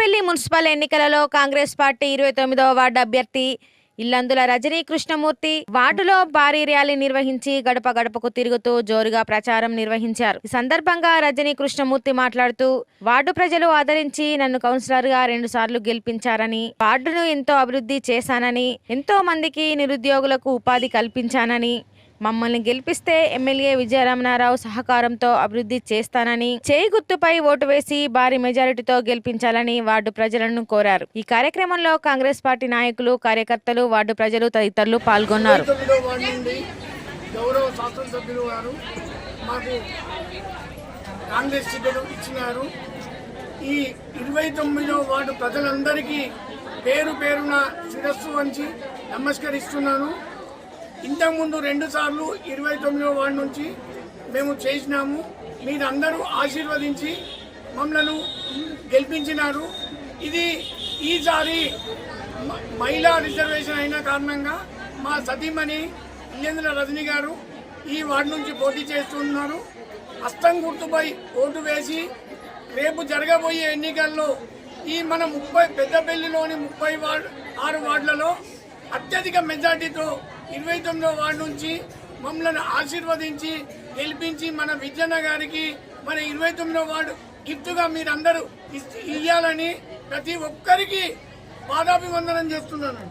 Peddapalli municipal ఎన్నికలలో Congress party 29వ ward అభ్యర్థి ఇల్లందుల రజనీ కృష్ణమూర్తి వార్డులో భారీ ర్యాలీ నిర్వహించి గడప గడపకు తిరుగుతూ జోరుగా ప్రచారం నిర్వహించారు. ఈ సందర్భంగా రజనీ కృష్ణమూర్తి మాట్లాడుతూ వార్డు ప్రజలు ఆదరించి నన్ను కౌన్సిలర్ గా 2 సార్లు గెలిపించారని, వార్డును ఎంతో అభివృద్ధి చేశానని, ఎంతో మందికి నిరుద్యోగులకు ఉపాధి కల్పించానని, మమ్మల్ని గెలిపిస్తే ఎమ్మెల్యే విజయరమణారావు సహకారంతో అభివృద్ధి చేస్తానని, చేయి గుర్తుపై ఓటు వేసి భారీ మెజారిటీతో గెలిపించాలని వార్డు ప్రజలను కోరారు. ఈ కార్యక్రమంలో కాంగ్రెస్ పార్టీ నాయకులు, కార్యకర్తలు, వార్డు ప్రజలు తదితరులు పాల్గొన్నారు. ఈ 29వ వార్డు ప్రజలందరికీ పేరు పేరున శిరస్సు వంచి నమస్కరిస్తున్నాను. ఇంతకుముందు 2 సార్లు 29వ వార్డు నుంచి మేము చేసినాము. మీరందరూ ఆశీర్వదించి మమ్మల్ని గెలిపించినారు. ఇది ఈసారి మహిళా రిజర్వేషన్ అయిన కారణంగా మా సతీమణి ఇల్లందుల రజనీ గారు ఈ వార్డు నుంచి పోటీ చేస్తున్నారు. హస్తం గుర్తుపై ఓటు వేసి రేపు జరగబోయే ఎన్నికల్లో ఈ మన పెద్దపల్లిలోని 36 వార్డులలో అత్యధిక మెజార్టీతో 29వ వార్డు నుంచి మమ్మల్ని ఆశీర్వదించి గెలిపించి మన విజయన్న గారికి మన 29వ వార్డు గిఫ్ట్గా మీరందరూ ఇవ్వాలని ప్రతి ఒక్కరికి పాదాభివందనం చేస్తున్నాను.